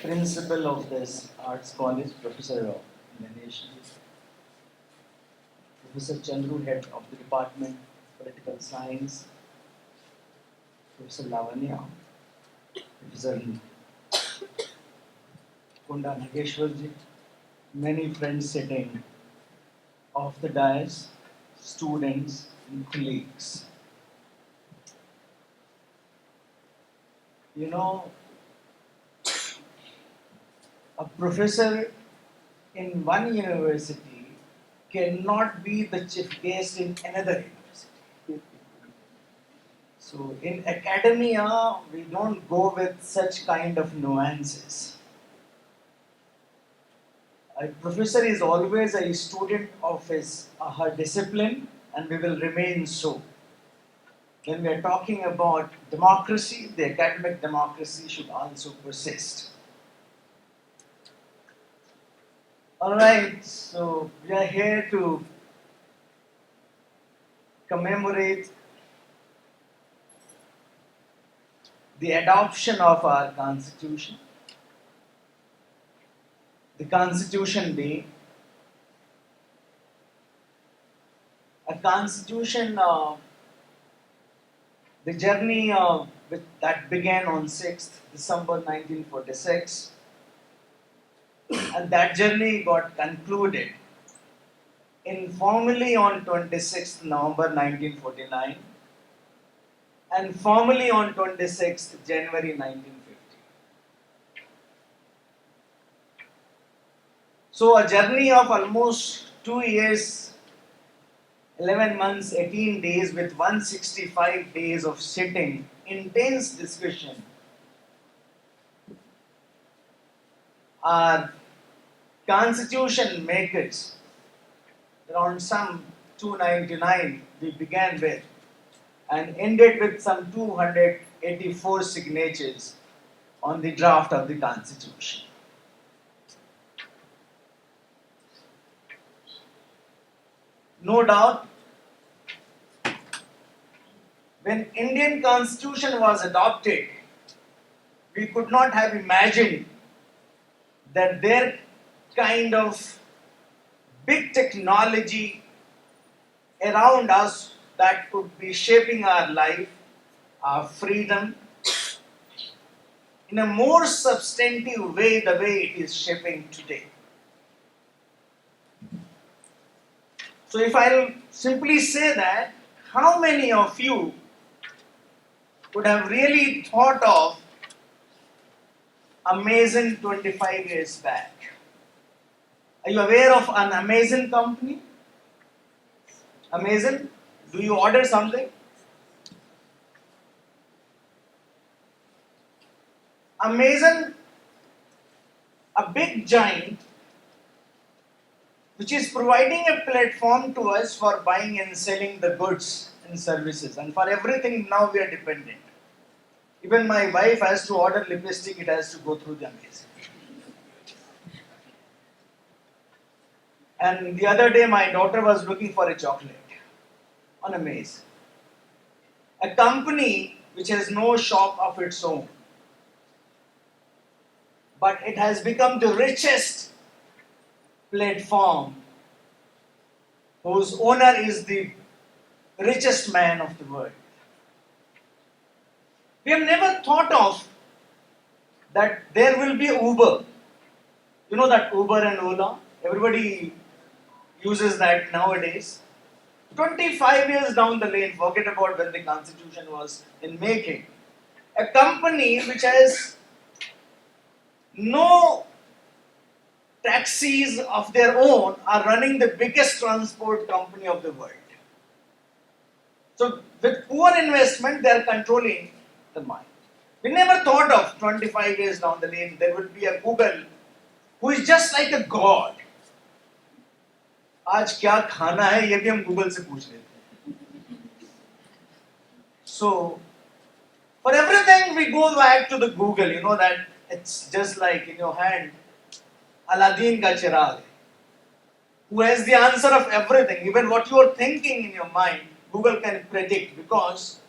principal of this arts college, Professor of Indonesia, Professor Chandru, head of the department political science, Professor Lavanya, Professor Kunda Nageshwarji, many friends sitting off the dais, students and colleagues. You know, a professor in one university cannot be the chief guest in another university. So in academia, we don't go with such kind of nuances. A professor is always a student of his or her discipline, and we will remain so. When we are talking about democracy, the academic democracy should also persist. Alright, so we are here to commemorate the adoption of our Constitution, the Constitution Day, a Constitution, the journey that began on 6th December 1946, and that journey got concluded informally on 26th November 1949 and formally on 26th January 1950. So a journey of almost 2 years, 11 months, 18 days with 165 days of sitting, intense discussion. Our constitution makers, around some 299 we began with and ended with some 284 signatures on the draft of the constitution. No doubt, when Indian Constitution was adopted, we could not have imagined that their kind of big technology around us that could be shaping our life, our freedom, in a more substantive way, the way it is shaping today. So if I'll simply say that, how many of you would have really thought of Amazon 25 years back? Are you aware of an Amazon company? Amazon? Do you order something? Amazon, a big giant, which is providing a platform to us for buying and selling the goods and services. And for everything now we are dependent. Even my wife has to order lipstick, it has to go through the Amazon. And the other day my daughter was looking for a chocolate on Amazon. A company which has no shop of its own, but it has become the richest platform whose owner is the richest man of the world. We have never thought of that there will be Uber. You know that Uber and Ola? Everybody uses that nowadays. 25 years down the lane, forget about when the constitution was in making. A company which has no taxis of their own are running the biggest transport company of the world. So with poor investment, they are controlling the mind. We never thought of 25 years down the lane there would be a Google who is just like a god. आज क्या खाना है ये भी हम Google से पूछ लेते हैं. So for everything we go back to the Google. You know that it's just like in your hand Aladdin ka chirag, who has the answer of everything. Even what you are thinking in your mind, Google can predict, because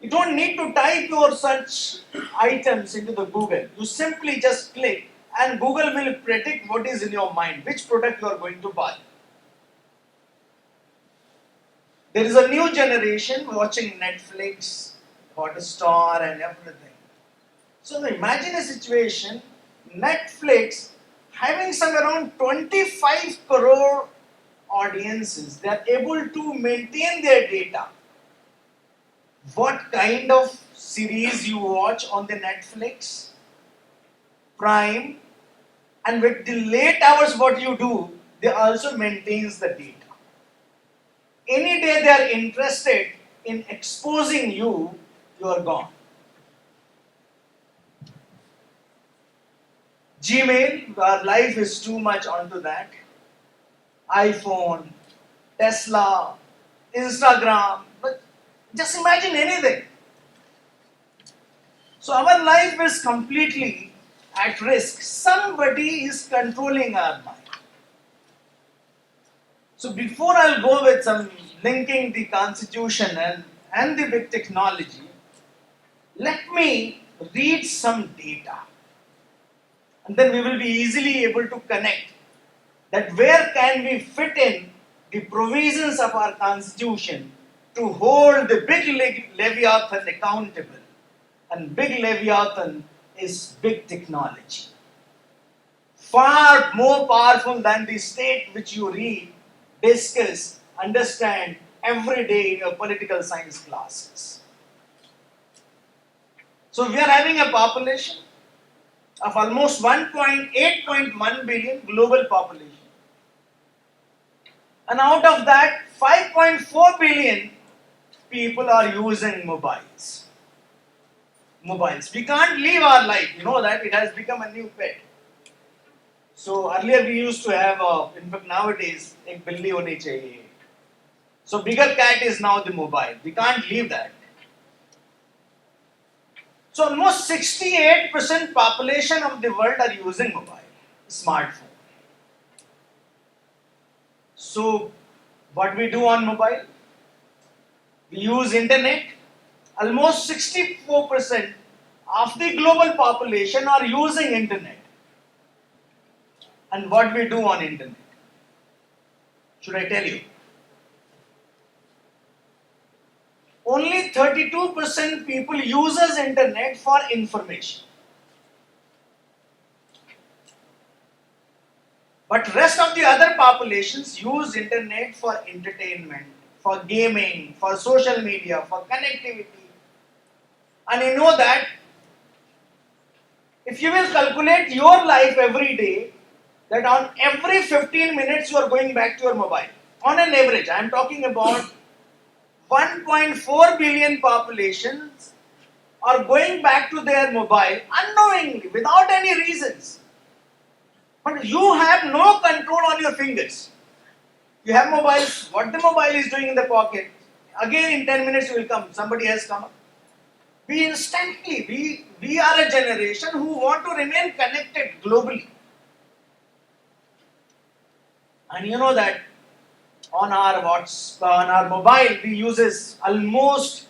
You don't need to type your search items into the Google. You simply just click and Google will predict what is in your mind, which product you are going to buy. There is a new generation watching Netflix, Hotstar and everything. So imagine a situation, Netflix having some around 25 crore audiences, they are able to maintain their data. What kind of series you watch on the Netflix, Prime, and with the late hours what you do, they also maintains the data. Any day they are interested in exposing you, you are gone. Gmail, our life is too much onto that. iPhone, Tesla, Instagram, but just imagine anything. So our life is completely at risk. Somebody is controlling our mind. So before I'll go with some linking the constitution and the big technology, let me read some data. And then we will be easily able to connect that where can we fit in the provisions of our constitution to hold the big Leviathan accountable. And big Leviathan is big technology. Far more powerful than the state which you read, discuss, understand every day in your political science classes. So we are having a population of almost 8.1 billion global population. And out of that, 5.4 billion people are using mobiles. We can't live our life. You know that it has become a new pet. So earlier we used to have, in fact nowadays, ek billi honi chahiye. So bigger cat is now the mobile. We can't leave that. So almost 68% population of the world are using mobile, smartphone. So what we do on mobile? We use internet. Almost 64% of the global population are using internet. And what we do on internet? Should I tell you? Only 32% people uses internet for information. But rest of the other populations use internet for entertainment, for gaming, for social media, for connectivity. And you know that if you will calculate your life every day, that on every 15 minutes you are going back to your mobile. On an average, I am talking about 1.4 billion populations are going back to their mobile unknowingly, without any reasons. But you have no control on your fingers. You have mobiles, what the mobile is doing in the pocket. Again in 10 minutes you will come, somebody has come up. We are a generation who want to remain connected globally. And you know that on our mobile we uses almost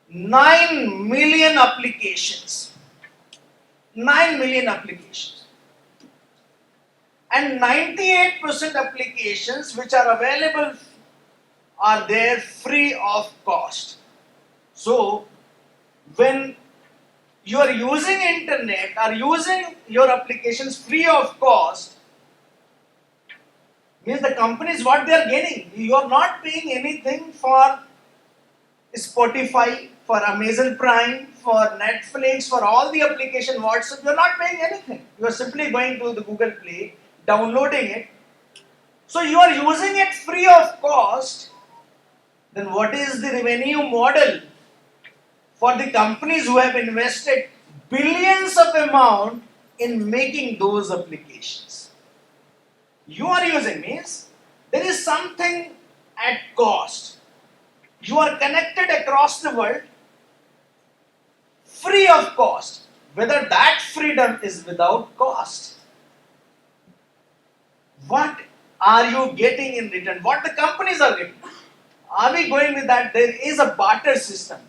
9 million applications. 9 million applications. And 98% applications which are available are there free of cost. So when you are using internet or using your applications free of cost, means the companies what they are gaining. You are not paying anything for Spotify, for Amazon Prime, for Netflix, for all the application WhatsApp. You are not paying anything. You are simply going to the Google Play, downloading it. So you are using it free of cost. Then what is the revenue model for the companies who have invested billions of amount in making those applications? You are using means there is something at cost. You are connected across the world free of cost. Whether that freedom is without cost. What are you getting in return? What the companies are getting? Are we going with that? There is a barter system.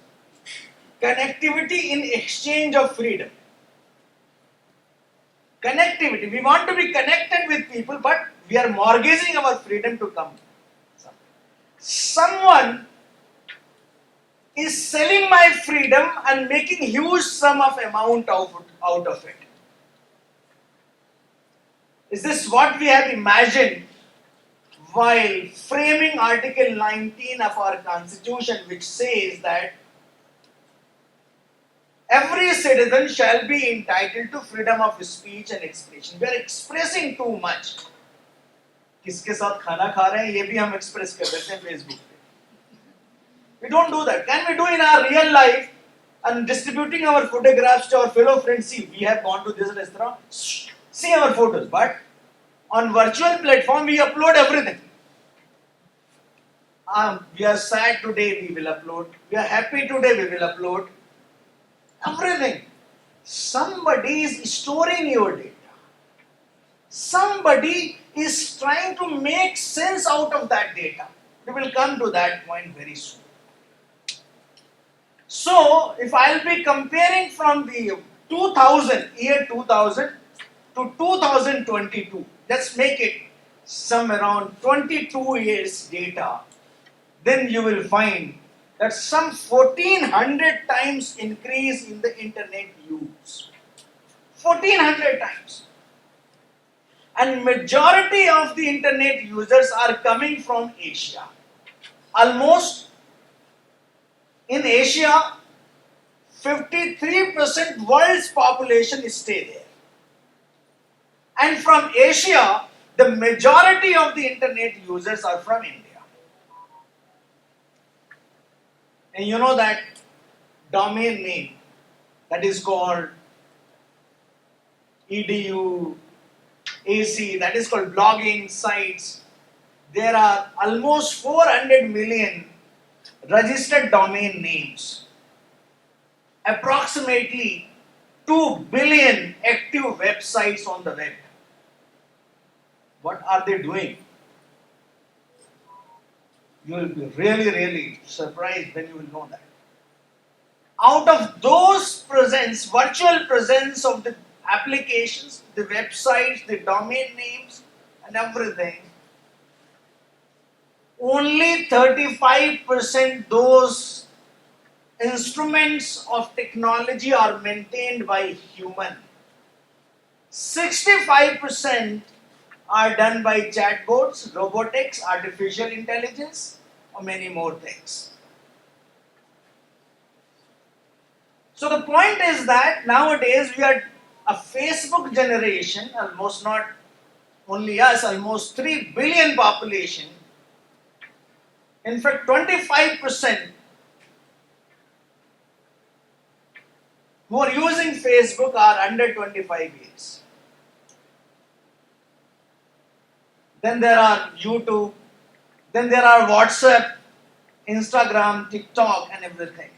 connectivity in exchange of freedom. Connectivity. We want to be connected with people, but we are mortgaging our freedom to come. Someone is selling my freedom and making huge sum of amount out of it. Is this what we have imagined while framing Article 19 of our Constitution, which says that every citizen shall be entitled to freedom of speech and expression? We are expressing too much. किसके साथ खाना खा रहे हैं ये भी हम express कर देते हैं फेसबुक पे. We don't do that. Can we do in our real life and distributing our photographs to our fellow friends? See, we have gone to this restaurant. See our photos. But on virtual platform, we upload everything. We are sad today, we will upload. We are happy today, we will upload. Everything. Somebody is storing your data. Somebody is trying to make sense out of that data. We will come to that point very soon. So, if I'll be comparing from the year 2000 to 2022, let's make it some around 22 years data, then you will find that some 1400 times increase in the internet use. 1400 times. And majority of the internet users are coming from Asia. Almost in Asia, 53% world's population stay there. And from Asia, the majority of the internet users are from India. And you know that domain name that is called edu, AC, that is called blogging sites. There are almost 400 million registered domain names. Approximately 2 billion active websites on the web. What are they doing? You will be really, really surprised when you will know that. Out of those virtual presence of the applications, the websites, the domain names and everything, only 35% those instruments of technology are maintained by human. 65% are done by chatbots, robotics, artificial intelligence, or many more things. So the point is that nowadays we are a Facebook generation, almost not only us, almost 3 billion population. In fact, 25% who are using Facebook are under 25 years. Then there are YouTube, then there are WhatsApp, Instagram, TikTok and everything.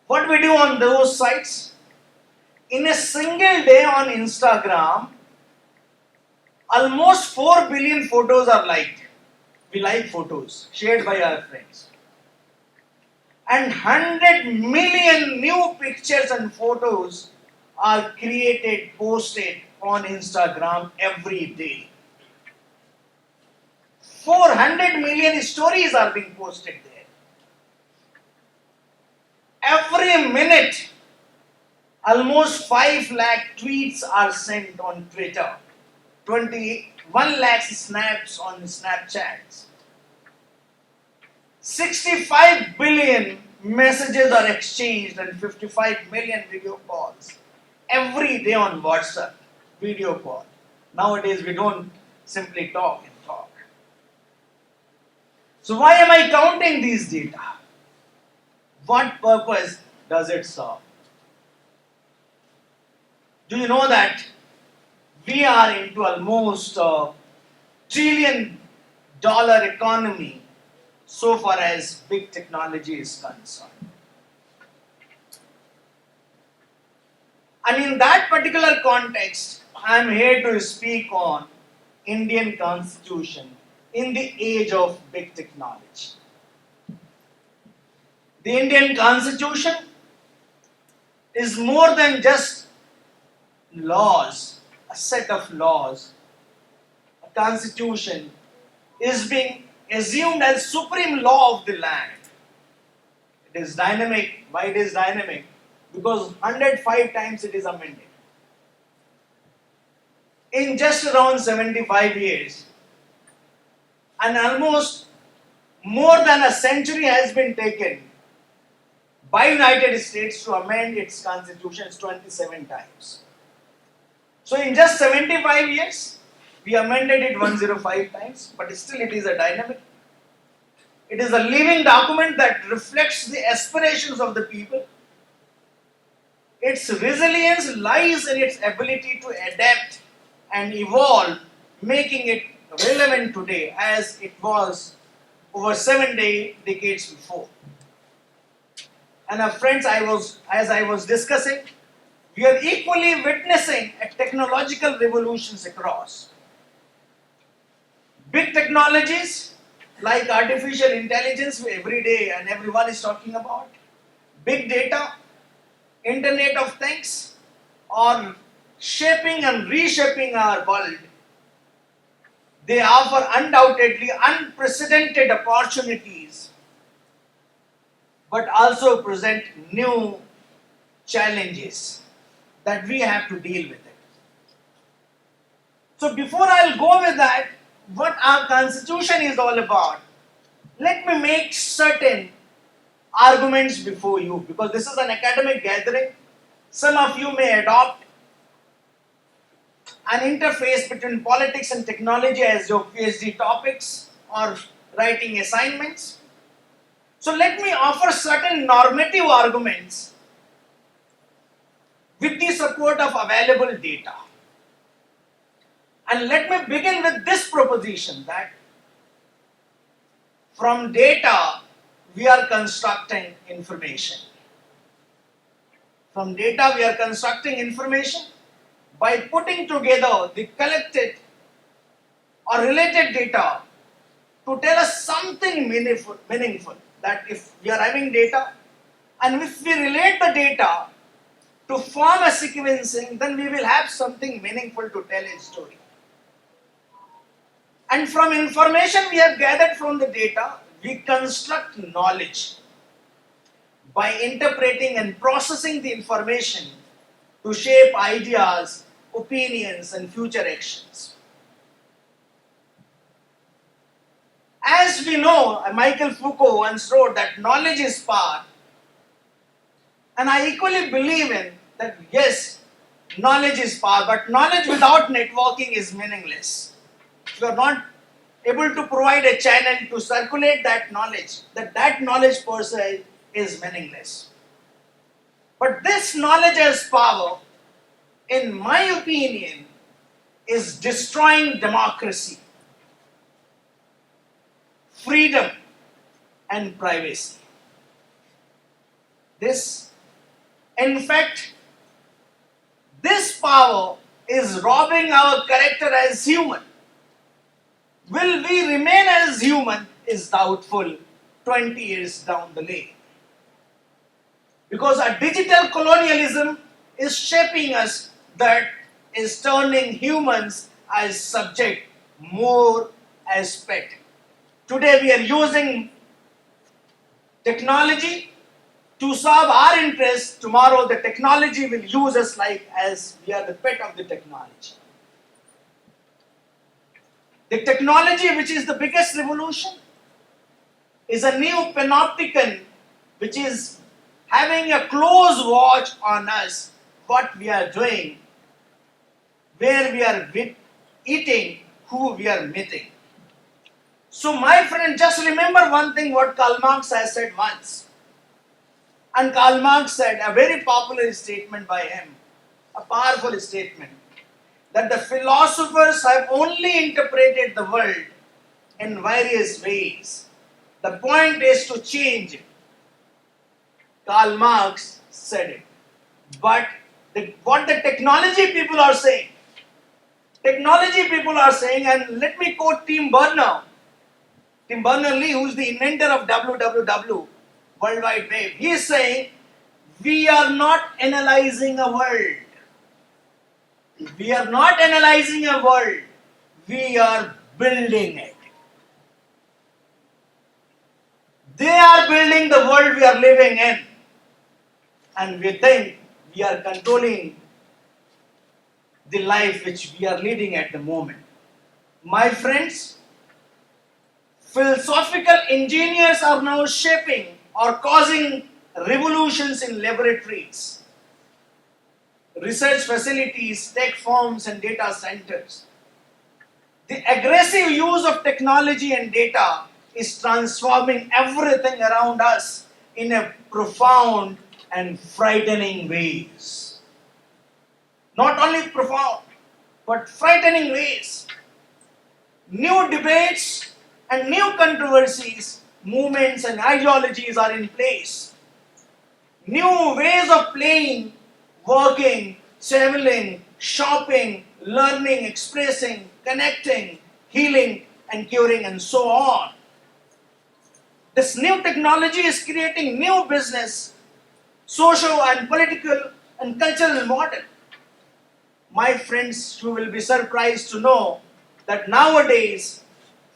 What we do on those sites? In a single day on Instagram, almost 4 billion photos are liked. We like photos shared by our friends. And 100 million new pictures and photos are created, posted on Instagram every day. 400 million stories are being posted there. Every minute, almost 5 lakh tweets are sent on Twitter. 21 lakh snaps on Snapchat. 65 billion messages are exchanged and 55 million video calls every day on WhatsApp. Video call. Nowadays we don't simply talk and talk. So why am I counting these data? What purpose does it serve? Do you know that we are into almost a $1 trillion economy so far as big technology is concerned? And in that particular context, I am here to speak on Indian Constitution in the age of big technology. The Indian Constitution is more than just laws, a set of laws. A constitution is being assumed as supreme law of the land. It is dynamic. Why it is dynamic? Because 105 times it is amended. In just around 75 years, and almost more than a century has been taken by United States to amend its constitutions 27 times. So in just 75 years, we amended it 105 times, but still it is a dynamic. It is a living document that reflects the aspirations of the people. Its resilience lies in its ability to adapt and evolve, making it relevant today as it was over 7 decades before. And friends, as I was discussing, we are equally witnessing a technological revolutions across. Big technologies like artificial intelligence, every day and everyone is talking about, big data, Internet of Things, are shaping and reshaping our world. They offer undoubtedly unprecedented opportunities, but also present new challenges that we have to deal with it. So before I'll go with that, what our constitution is all about, let me make certain arguments before you, because this is an academic gathering. Some of you may adopt an interface between politics and technology as your PhD topics or writing assignments. So let me offer certain normative arguments with the support of available data. And let me begin with this proposition that from data we are constructing information. From data we are constructing information by putting together the collected or related data to tell us something meaningful. That if we are having data and if we relate the data to form a sequencing, then we will have something meaningful to tell a story. And from information we have gathered from the data, we construct knowledge by interpreting and processing the information to shape ideas, opinions, and future actions. As we know, Michael Foucault once wrote that knowledge is power, and I equally believe in that. Yes, knowledge is power, but knowledge without networking is meaningless. If you are not able to provide a channel to circulate that knowledge, that knowledge per se is meaningless. But this knowledge as power, in my opinion, is destroying democracy, freedom, and privacy. In fact, this power is robbing our character as human. Will we remain as human is doubtful 20 years down the lane. Because our digital colonialism is shaping us, that is turning humans as subject more as pet. Today we are using technology to serve our interests. Tomorrow the technology will use us like as we are the pet of the technology. The technology, which is the biggest revolution, is a new panopticon which is having a close watch on us, what we are doing, where we are eating, who we are meeting. So my friend, just remember one thing what Karl Marx has said once. And Karl Marx said a very popular statement by him, a powerful statement, that the philosophers have only interpreted the world in various ways. The point is to change it. Karl Marx said it. But what the technology people are saying, and let me quote Tim Berners-Lee, who is the inventor of www, World Wide Web. He is saying, we are not analyzing a world. We are not analyzing a world. We are building it. They are building the world we are living in. And we think we are controlling the life which we are leading at the moment. My friends, philosophical engineers are now shaping or causing revolutions in laboratories, research facilities, tech firms, and data centers. The aggressive use of technology and data is transforming everything around us in a profound and frightening ways. Not only profound, but frightening ways. New debates and new controversies, movements and ideologies are in place. New ways of playing, working, traveling, shopping, learning, expressing, connecting, healing, and curing, and so on. This new technology is creating new business, social and political and cultural model. My friends, you will be surprised to know that nowadays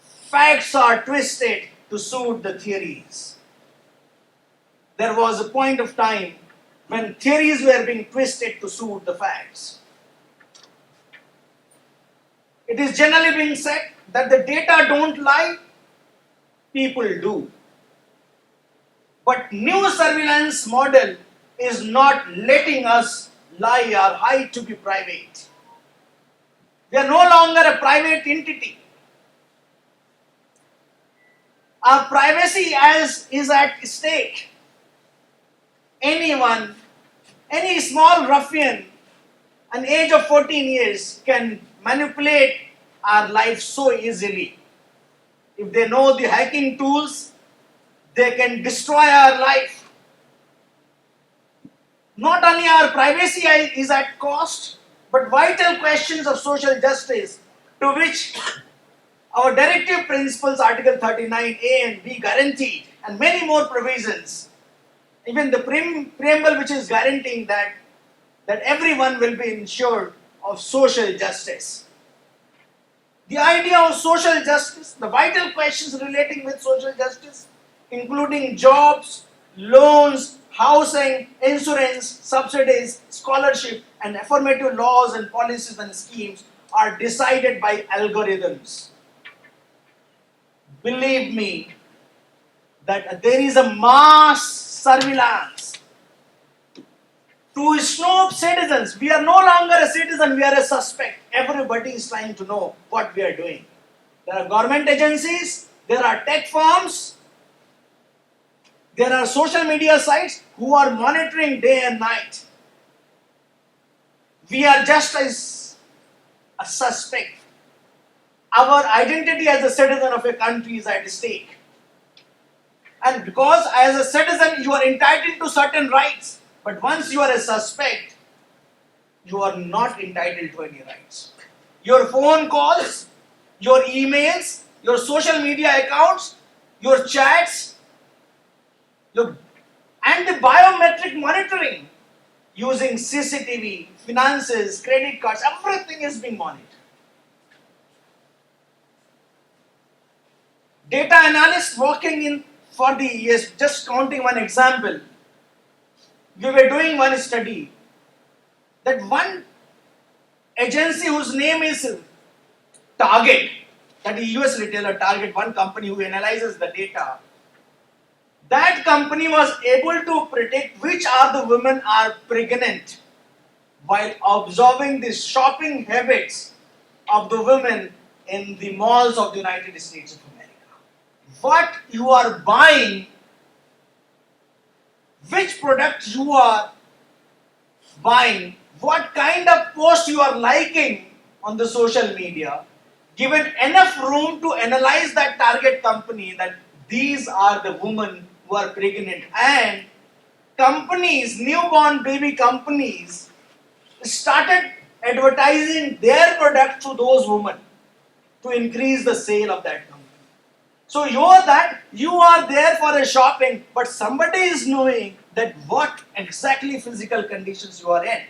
facts are twisted to suit the theories. There was a point of time when theories were being twisted to suit the facts. It is generally being said that the data don't lie, people do. But new surveillance model is not letting us lie or hide to be private. We are no longer a private entity. Our privacy is at stake. Anyone, any small ruffian, an age of 14 years, can manipulate our life so easily. If they know the hacking tools, they can destroy our life. Not only our privacy is at cost, but vital questions of social justice, to which our directive principles, Article 39A and B, guaranteed, and many more provisions. Even the preamble which is guaranteeing that everyone will be ensured of social justice. The idea of social justice, the vital questions relating with social justice, including jobs, loans, housing, insurance, subsidies, scholarship, and affirmative laws and policies and schemes, are decided by algorithms. Believe me that there is a mass surveillance to snoop citizens. We are no longer a citizen, we are a suspect. Everybody is trying to know what we are doing. There are government agencies, there are tech firms, there are social media sites who are monitoring day and night. We are just as a suspect. Our identity as a citizen of a country is at stake. And because as a citizen you are entitled to certain rights, but once you are a suspect, you are not entitled to any rights. Your phone calls, your emails, your social media accounts, your chats, and the biometric monitoring using CCTV, finances, credit cards, everything is being monitored. Data analysts working in for the years, just counting one example, we were doing one study that one agency whose name is Target, that is US retailer Target, one company who analyzes the data, that company was able to predict which are the women are pregnant while observing the shopping habits of the women in the malls of the United States of America. What you are buying, which product you are buying, what kind of post you are liking on the social media, given enough room to analyze that target company that these are the women who are pregnant. And companies, newborn baby companies, started advertising their product to those women to increase the sale of that company. So you are there for a shopping, but somebody is knowing that what exactly physical conditions you are in.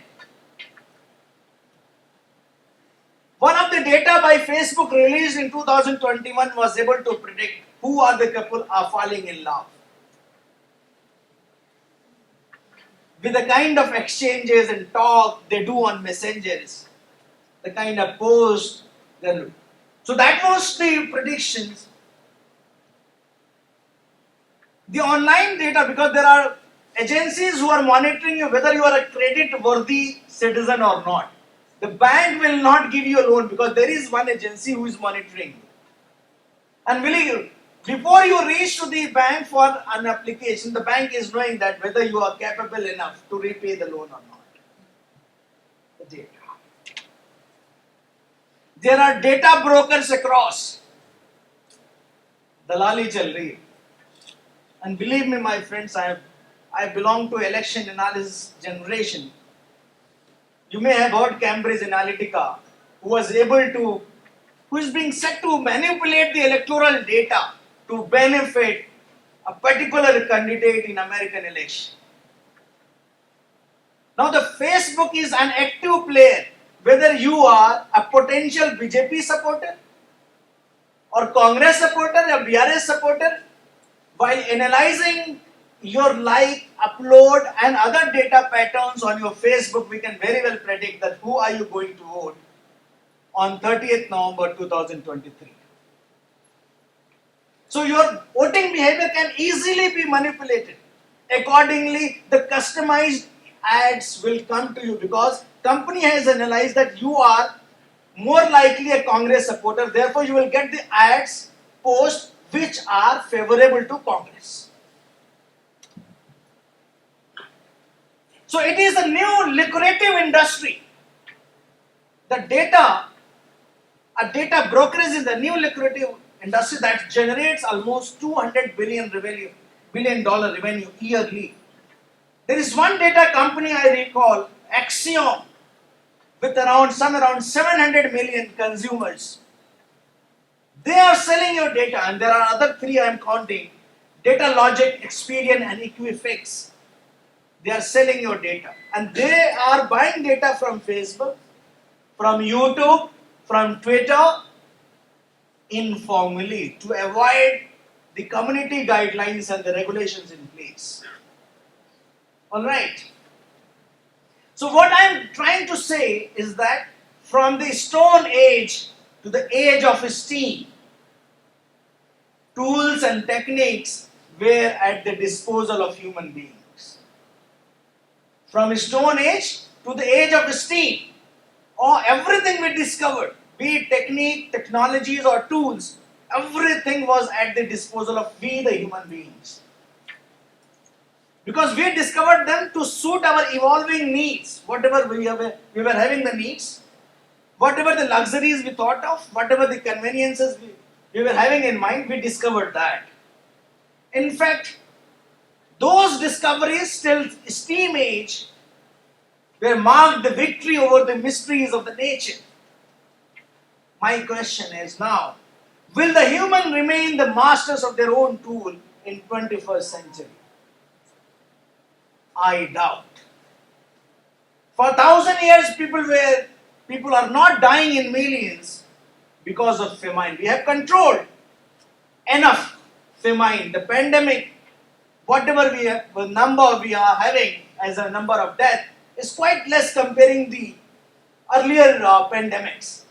One of the data by Facebook released in 2021 was able to predict who are the couple are falling in love. With the kind of exchanges and talk they do on messengers, the kind of post they do. So that was the predictions. The online data, because there are agencies who are monitoring you whether you are a credit worthy citizen or not. The bank will not give you a loan because there is one agency who is monitoring you. And before you reach to the bank for an application, the bank is knowing that whether you are capable enough to repay the loan or not. The data. There are data brokers across. Dalali chal rahi hai. And believe me, my friends, I belong to election analysis generation. You may have heard Cambridge Analytica, who is being set to manipulate the electoral data to benefit a particular candidate in American election. Now the Facebook is an active player, whether you are a potential BJP supporter or Congress supporter or BRS supporter, while analyzing your like, upload and other data patterns on your Facebook, we can very well predict that who are you going to vote on 30th November 2023. So your voting behavior can easily be manipulated. Accordingly, the customized ads will come to you because company has analyzed that you are more likely a Congress supporter. Therefore, you will get the ads post which are favorable to Congress. So it is a new lucrative industry. A data brokerage is a new lucrative industry that generates almost $200 billion revenue yearly. There is one data company I recall, Axiom, with around 700 million consumers. They are selling your data, and there are other three I am counting: Data Logic, Experian, and Equifax. They are selling your data, and they are buying data from Facebook, from YouTube, from Twitter, informally to avoid the community guidelines and the regulations in place. All right. So what I am trying to say is that from the Stone Age to the age of steam, tools and techniques were at the disposal of human beings. From Stone Age to the age of steam, everything we discovered, be it technique, technologies or tools, everything was at the disposal of we the human beings. Because we discovered them to suit our evolving needs, whatever we were having the needs, whatever the luxuries we thought of, whatever the conveniences we were having in mind, we discovered that. In fact, those discoveries till steam age were marked the victory over the mysteries of the nature. My question is now, will the human remain the masters of their own tool in 21st century? I doubt. For 1,000 years, people are not dying in millions because of famine. We have controlled enough famine. The pandemic, whatever the number we are having as a number of death, is quite less comparing the earlier pandemics.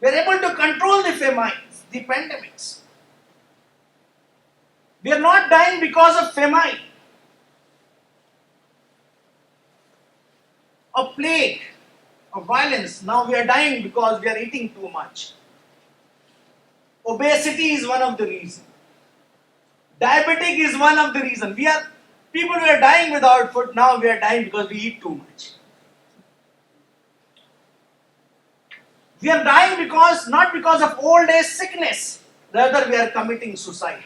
We are able to control the famines, the pandemics. We are not dying because of famine, a plague, of violence. Now we are dying because we are eating too much. Obesity is one of the reasons. Diabetic is one of the reasons. People were dying without food. Now we are dying because we eat too much. We are dying not because of old age sickness. Rather, we are committing suicide.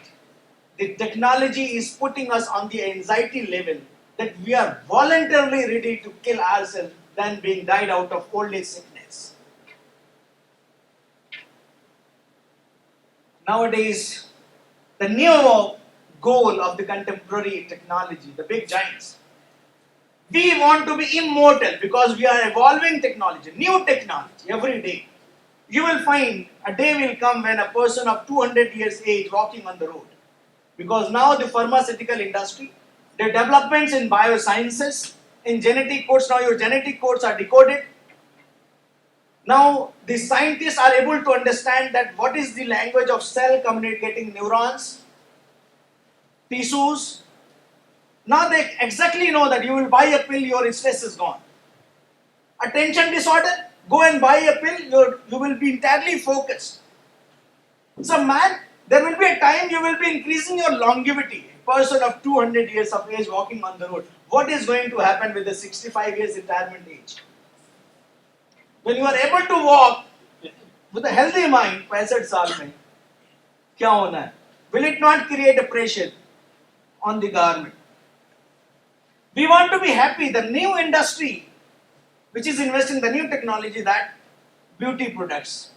The technology is putting us on the anxiety level that we are voluntarily ready to kill ourselves than being died out of old age sickness. Nowadays, the new goal of the contemporary technology, the big giants. We want to be immortal because we are evolving technology, new technology every day. You will find a day will come when a person of 200 years age walking on the road. Because now the pharmaceutical industry, the developments in biosciences, in genetic codes, now your genetic codes are decoded. Now the scientists are able to understand that what is the language of cell communicating neurons, tissues. Now they exactly know that you will buy a pill, your stress is gone. Attention disorder, go and buy a pill, you will be entirely focused. So man, there will be a time you will be increasing your longevity. A person of 200 years of age walking on the road. What is going to happen with the 65 years retirement age? When you are able to walk with a healthy mind, 65 साल में क्या होना है? Will it not create a pressure on the government? We want to be happy. The new industry, which is investing in the new technology, that beauty products.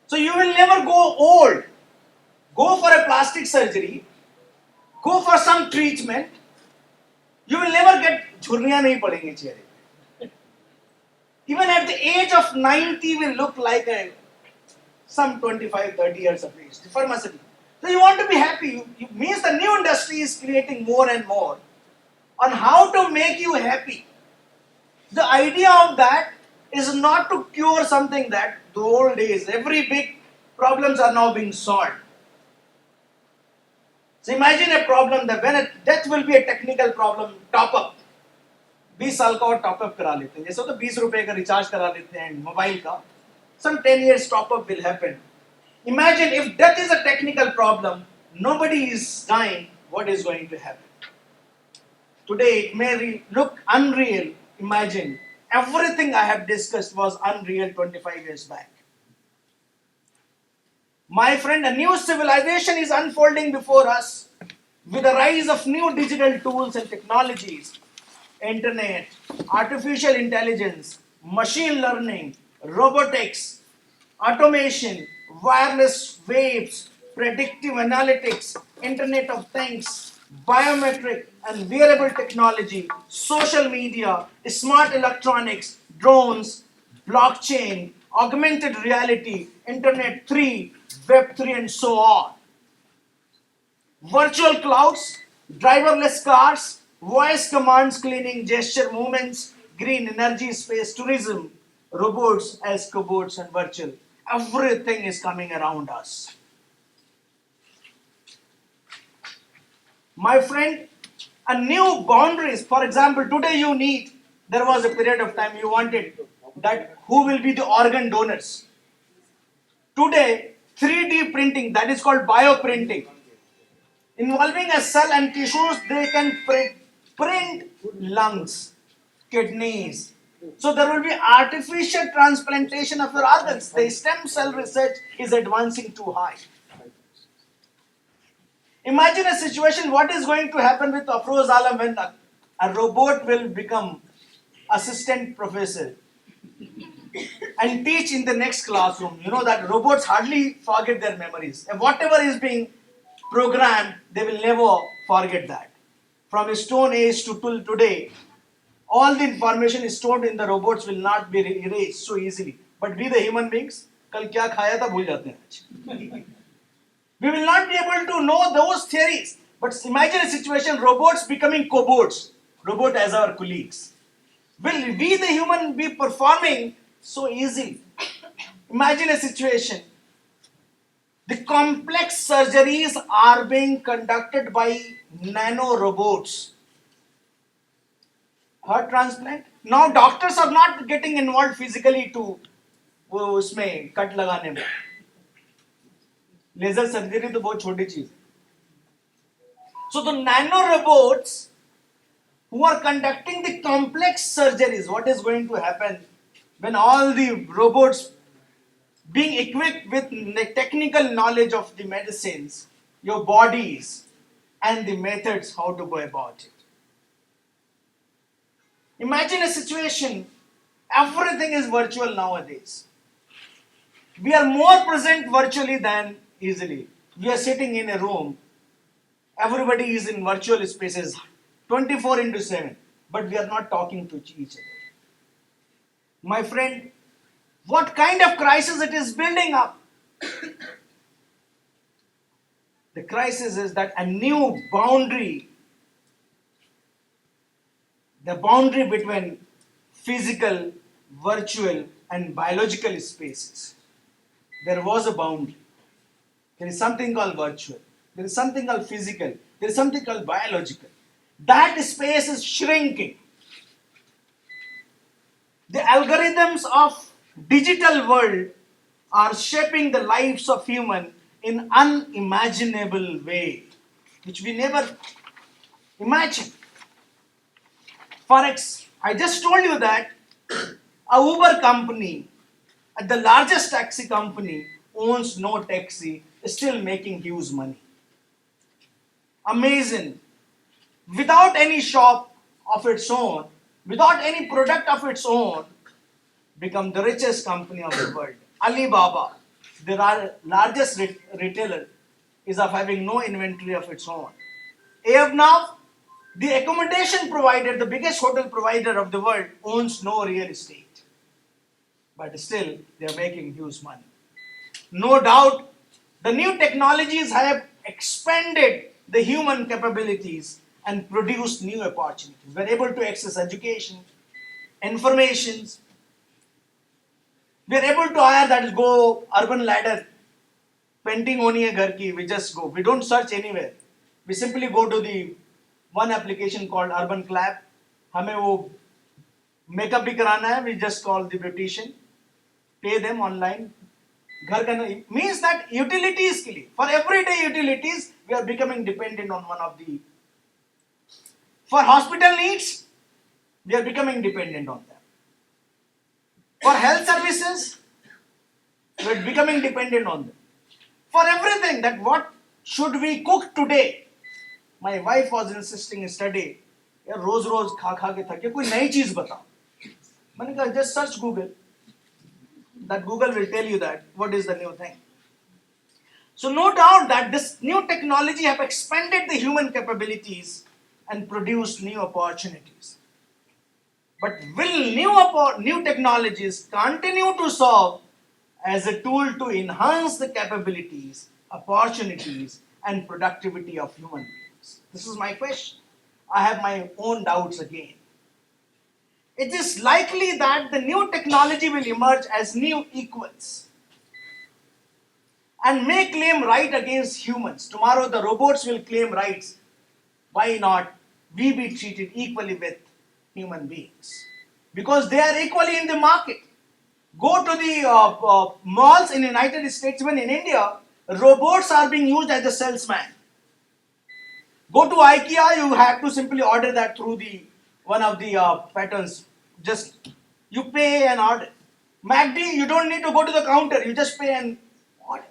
So you will never go old. Go for a plastic surgery. Go for some treatment. You will never get झुर्रियां नहीं पड़ेंगी चेहरे पे. Even at the age of 90 will look like some 25, 30 years of age. The pharmaceutical. So you want to be happy. Means the new industry is creating more and more on how to make you happy. The idea of that is not to cure something that the old days, every big problems are now being solved. So imagine a problem that when death will be a technical problem, top up. 20 साल का और top up करा लेते हैं जैसे तो 20 रुपए का रिचार्ज करा लेते हैं मोबाइल का some 10 years top up will happen. Imagine if death is a technical problem, nobody is dying, what is going to happen? Today it may look unreal. Imagine everything I have discussed was unreal 25 years back. My friend, a new civilization is unfolding before us with the rise of new digital tools and technologies. Internet, artificial intelligence, machine learning, robotics, automation, wireless waves, predictive analytics, Internet of Things, biometric and wearable technology, social media, smart electronics, drones, blockchain, augmented reality, Internet 3, Web 3 and so on. Virtual clouds, driverless cars, voice commands, cleaning, gesture movements, green energy, space tourism, robots as cobots and virtual. Everything is coming around us. My friend, a new boundaries. For example, today there was a period of time you wanted that who will be the organ donors. Today, 3D printing, that is called bioprinting. Involving a cell and tissues, they can print lungs, kidneys. So there will be artificial transplantation of your organs. The stem cell research is advancing too high. Imagine a situation, what is going to happen with Afroz Alam when a robot will become assistant professor and teach in the next classroom. You know that robots hardly forget their memories. And whatever is being programmed, they will never forget that. From a stone age to till today, all the information is stored in the robots will not be erased so easily. But we the human beings, कल क्या खाया था भूल जाते हैं आज. We will not be able to know those theories. But imagine a situation, robots becoming cobots, robot as our colleagues. Will we the human be performing so easily? Imagine a situation. The complex surgeries are being conducted by nano robots. Heart transplant. Now doctors are not getting involved physically to उसमें cut लगाने में. Laser surgery तो बहुत छोटी चीज. So the nano robots who are conducting the complex surgeries, what is going to happen when all the robots being equipped with the technical knowledge of the medicines, your bodies, and the methods how to go about it. Imagine a situation, everything is virtual nowadays. We are more present virtually than easily. We are sitting in a room, everybody is in virtual spaces 24 into 7, but we are not talking to each other. My friend, what kind of crisis it is building up? The crisis is that a new boundary, the boundary between physical, virtual, and biological spaces. There was a boundary. There is something called virtual. There is something called physical. There is something called biological. That space is shrinking. The algorithms of digital world are shaping the lives of human in unimaginable way, which we never imagined. I just told you that a Uber company, the largest taxi company, owns no taxi, is still making huge money. Amazing. Without any shop of its own, without any product of its own, become the richest company of the world. Alibaba, the largest retailer, is of having no inventory of its own. Now, the accommodation provider, the biggest hotel provider of the world, owns no real estate. But still, they are making huge money. No doubt, the new technologies have expanded the human capabilities and produced new opportunities. We are able to access education, information. We are able to hire, that is, go urban ladder. Painting honi hai ghar ki, we just go. We don't search anywhere. We simply go to the one application called Urban Clap. हमें वो makeup भी कराना है. We just call the beautician, pay them online. घर का नहीं, means that utilities के लिए, for everyday utilities, we are becoming dependent on one of the. For hospital needs, we are becoming dependent on them. For health services, we are becoming dependent on them. For everything, that what should we cook today? My wife was insisting yesterday, यार रोज रोज खा खा के थके, कोई नई चीज बताओ. मैंने कहा just search Google. That Google will tell you that what is the new thing. So no doubt that this new technology have expanded the human capabilities and produced new opportunities. But will new technologies continue to serve as a tool to enhance the capabilities, opportunities, and productivity of human beings? This is my question. I have my own doubts again. It is likely that the new technology will emerge as new equals and may claim right against humans. Tomorrow the robots will claim rights. Why not we be treated equally with human beings? Because they are equally in the market. Go to the malls in the United States, even in India, robots are being used as a salesman. Go to IKEA, you have to simply order that through the one of the patterns. Just you pay and order. MACD, you don't need to go to the counter, you just pay and order.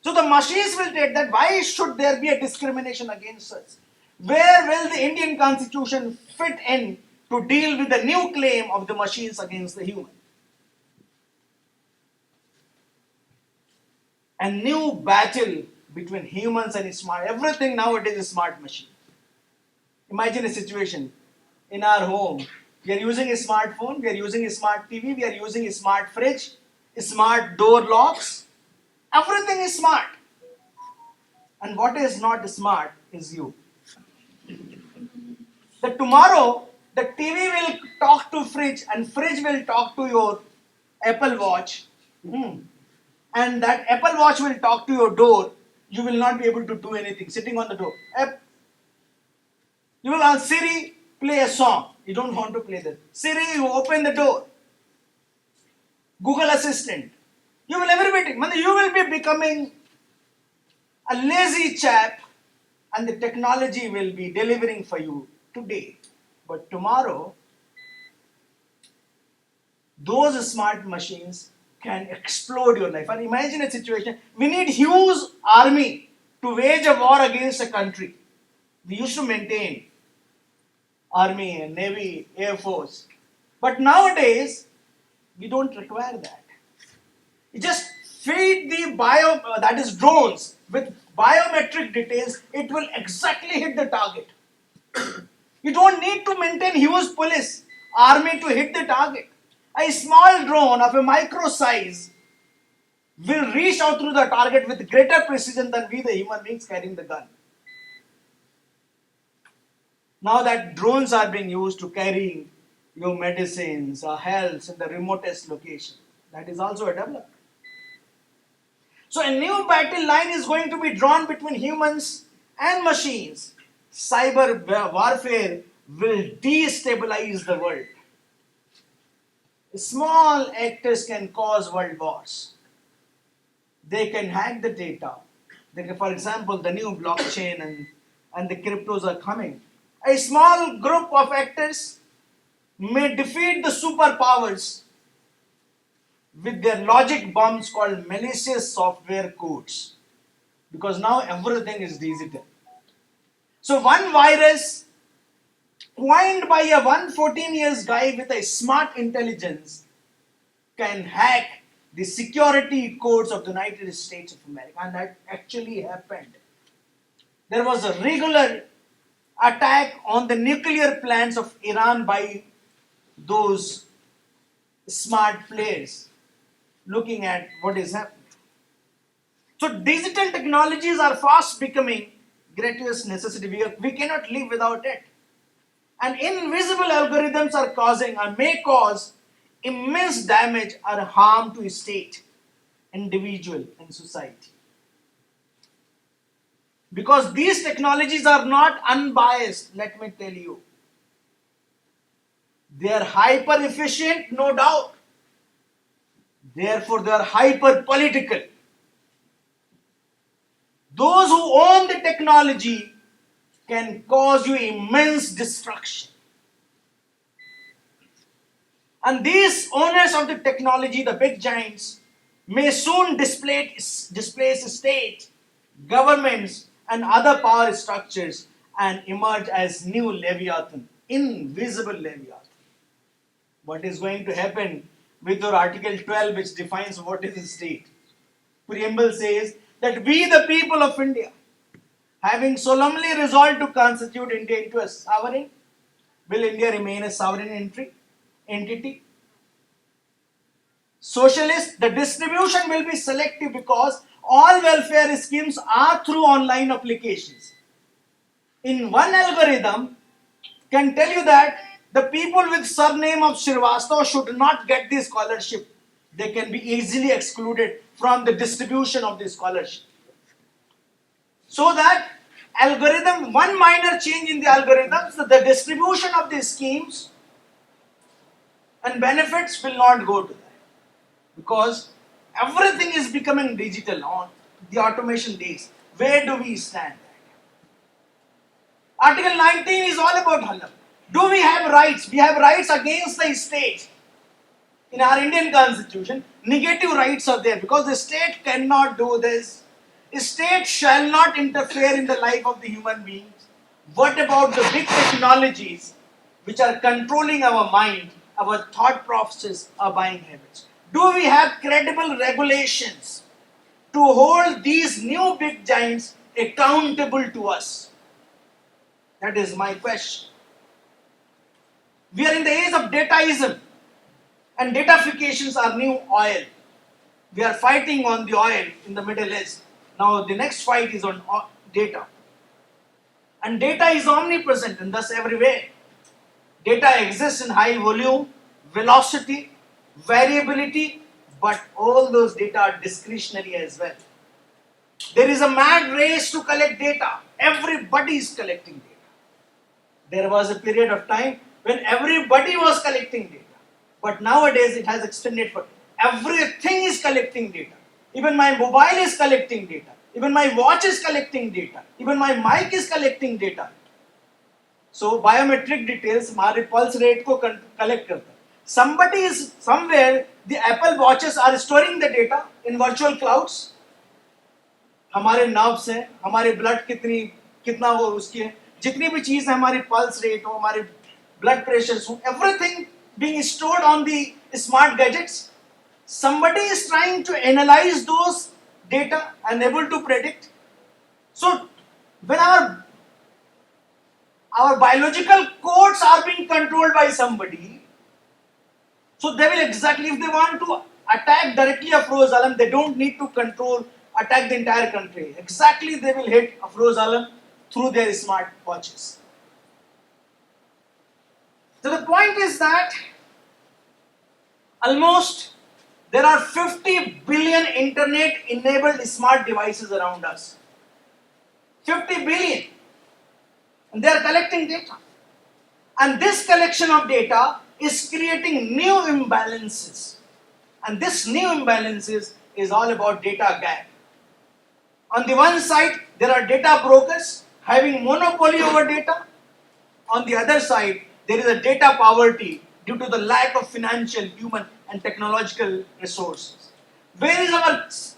So the machines will take that. Why should there be a discrimination against us? Where will the Indian Constitution fit in to deal with the new claim of the machines against the human? A new battle between humans and smart. Everything nowadays is smart machine. Imagine a situation in our home. We are using a smartphone, we are using a smart TV, we are using a smart fridge, smart door locks. Everything is smart. And what is not smart is you. That tomorrow, the TV will talk to fridge and fridge will talk to your Apple Watch. And that Apple Watch will talk to your door. You will not be able to do anything sitting on the door. You will ask Siri, play a song. You don't want to play that. Siri, you open the door. Google Assistant. You will everything. You will be becoming a lazy chap and the technology will be delivering for you today. But tomorrow, those smart machines can explode your life. And imagine a situation, we need huge army to wage a war against a country. We used to maintain army, navy, air force. But nowadays, we don't require that. Just feed the that is drones with biometric details, it will exactly hit the target. You don't need to maintain huge police army to hit the target. A small drone of a micro size will reach out through the target with greater precision than we the human beings carrying the gun. Now that drones are being used to carry your medicines or health in the remotest location, that is also a development. So a new battle line is going to be drawn between humans and machines. Cyber warfare will destabilize the world. Small actors can cause world wars. They can hack the data. For example, the new blockchain and the cryptos are coming. A small group of actors may defeat the superpowers with their logic bombs called malicious software codes. Because now everything is digital. So one virus coined by a 114 years guy with a smart intelligence can hack the security codes of the United States of America. And that actually happened. There was a regular attack on the nuclear plants of Iran by those smart players looking at what is happening. So digital technologies are fast becoming greatest necessity. We cannot live without it. And invisible algorithms are causing or may cause immense damage or harm to state, individual, and society. Because these technologies are not unbiased, let me tell you. They are hyper efficient, no doubt. Therefore, they are hyper political. Those who own the technology can cause you immense destruction. And these owners of the technology, the big giants, may soon displace state, governments, and other power structures and emerge as new Leviathan, invisible Leviathan. What is going to happen with your Article 12, which defines what is a state? Preamble says that we, the people of India, having solemnly resolved to constitute India into a sovereign, will India remain a sovereign entity? Socialist, the distribution will be selective because all welfare schemes are through online applications. In one algorithm can tell you that the people with surname of Srivastava should not get the scholarship. They can be easily excluded from the distribution of the scholarship. So that algorithm, one minor change in the algorithms, the distribution of the schemes and benefits will not go to that. Because everything is becoming digital on the automation days. Where do we stand? Article 19 is all about halal. Do we have rights? We have rights against the state. In our Indian constitution, negative rights are there because the state cannot do this. The state shall not interfere in the life of the human beings. What about the big technologies which are controlling our mind, our thought process, our buying habits? Do we have credible regulations to hold these new big giants accountable to us? That is my question. We are in the age of dataism, and datafications are new oil. We are fighting on the oil in the Middle East. Now the next fight is on data. And data is omnipresent and thus everywhere. Data exists in high volume, velocity, variability, but all those data are discretionary as well. There is a mad race to collect data. Everybody is collecting data. There was a period of time when everybody was collecting data. But nowadays it has extended for everything is collecting data. Even my mobile is collecting data. Even my watch is collecting data. Even my mic is collecting data. So biometric details हमारे pulse rate को collect करता है. Somebody is somewhere, the Apple watches are storing the data in virtual clouds. हमारे nerves हैं, हमारे blood कितना वो उसकी है, जितनी भी चीज़ है हमारी pulse rate हो, हमारे blood pressures हो, everything being stored on the smart gadgets. Somebody is trying to analyze those data and able to predict. So when our biological codes are being controlled by somebody, so they will exactly, if they want to attack directly Afroz Alam, they don't need to attack the entire country. Exactly, they will hit Afroz Alam through their smart watches. So the point is that almost there are 50 billion internet enabled smart devices around us. 50 billion. And they are collecting data. And this collection of data is creating new imbalances. And this new imbalances is all about data gap. On the one side, there are data brokers having monopoly over data. On the other side, there is a data poverty due to the lack of financial, human and technological resources. Where is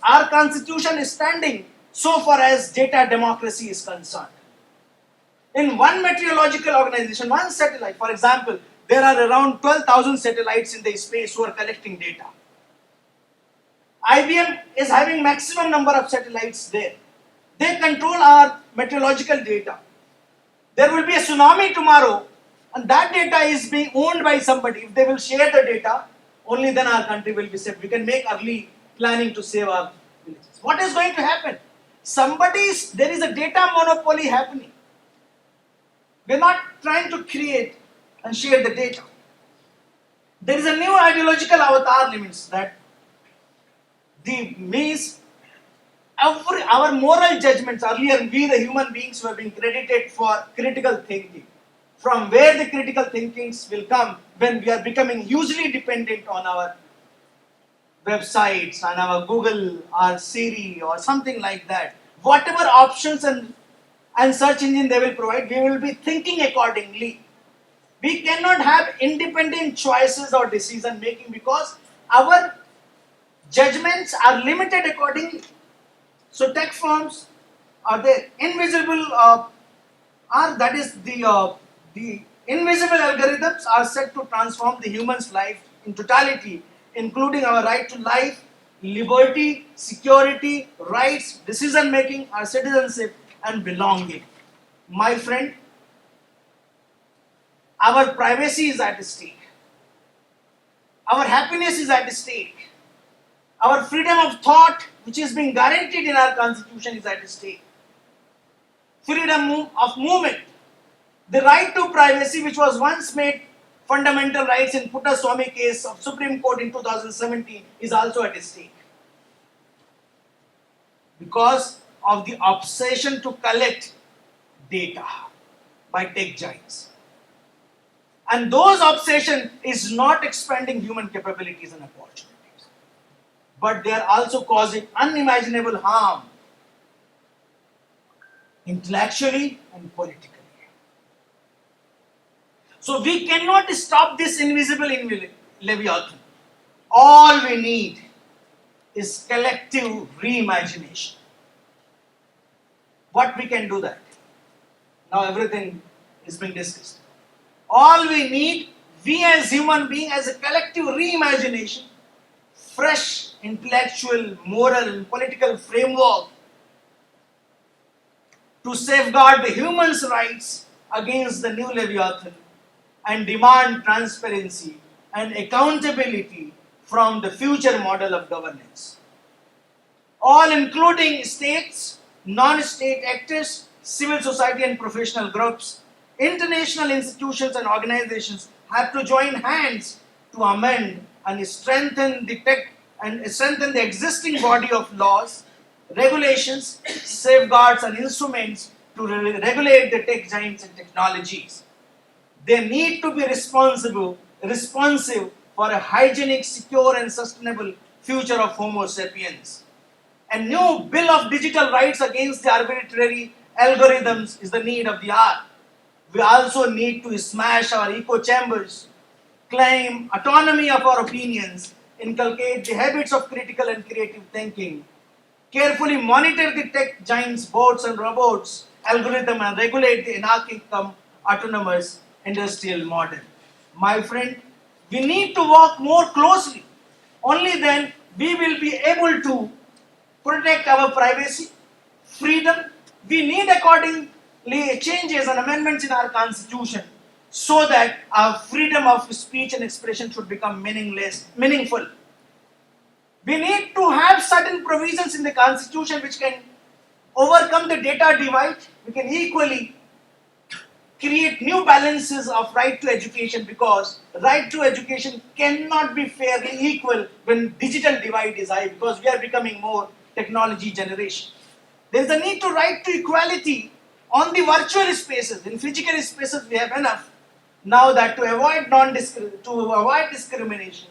our constitution is standing so far as data democracy is concerned? In one meteorological organization, one satellite, for example, there are around 12,000 satellites in the space who are collecting data. IBM is having maximum number of satellites there. They control our meteorological data. There will be a tsunami tomorrow, and that data is being owned by somebody. If they will share the data, only then our country will be safe. We can make early planning to save our villages. What is going to happen? There is a data monopoly happening. We're not trying to create and share the data. There is a new ideological avatar limits that our moral judgments, earlier we the human beings were being credited for critical thinking. From where the critical thinkings will come when we are becoming hugely dependent on our websites, on our Google or Siri or something like that. Whatever options and search engine they will provide, we will be thinking accordingly. We cannot have independent choices or decision making because our judgments are limited accordingly. So tech firms are the invisible, the invisible algorithms are set to transform the human's life in totality, including our right to life, liberty, security, rights, decision making, our citizenship and belonging. My friend, our privacy is at stake. Our happiness is at stake. Our freedom of thought, which is being guaranteed in our constitution, is at stake. Freedom of movement. The right to privacy, which was once made fundamental rights in Puttaswamy case of Supreme Court in 2017, is also at stake. Because of the obsession to collect data by tech giants. And those obsession is not expanding human capabilities and opportunities, but they are also causing unimaginable harm intellectually and politically. So we cannot stop this invisible leviathan. All we need is collective reimagination. What we can do that? Now everything is being discussed. All we need, we as human beings, as a collective reimagination, fresh intellectual, moral and political framework to safeguard the human's rights against the new leviathan and demand transparency and accountability from the future model of governance. All including states, non-state actors, civil society and professional groups, international institutions and organizations have to join hands to amend and strengthen the existing body of laws, regulations, safeguards and instruments to regulate the tech giants and technologies. They need to be responsive for a hygienic, secure and sustainable future of Homo sapiens. A new Bill of Digital Rights against the arbitrary algorithms is the need of the hour. We also need to smash our echo chambers, claim autonomy of our opinions, inculcate the habits of critical and creative thinking, carefully monitor the tech giants, bots and robots, algorithm and regulate the anarchic autonomous industrial model. My friend, we need to work more closely Only then we will be able to protect our privacy, freedom. We need accordingly changes and amendments in our constitution so that our freedom of speech and expression should become meaningful. We need to have certain provisions in the constitution which can overcome the data divide. We can equally create new balances of right to education, because right to education cannot be fairly equal when digital divide is high, because we are becoming more technology generation. There is a need to right to equality on the virtual spaces. In physical spaces we have enough. Now that to avoid discrimination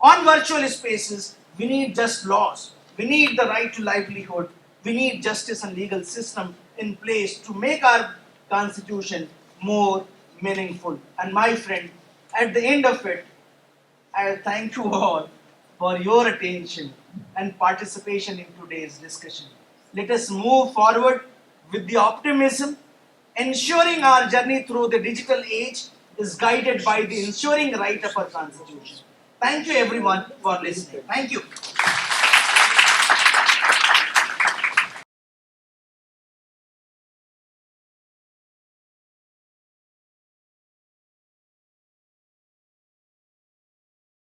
on virtual spaces, we need just laws. We need the right to livelihood. We need justice and legal system in place to make our constitution more meaningful. And my friend, at the end of it, I thank you all for your attention and participation in today's discussion. Let us move forward with the optimism, ensuring our journey through the digital age is guided by the ensuring right of our constitution. Thank you everyone for listening. Thank you.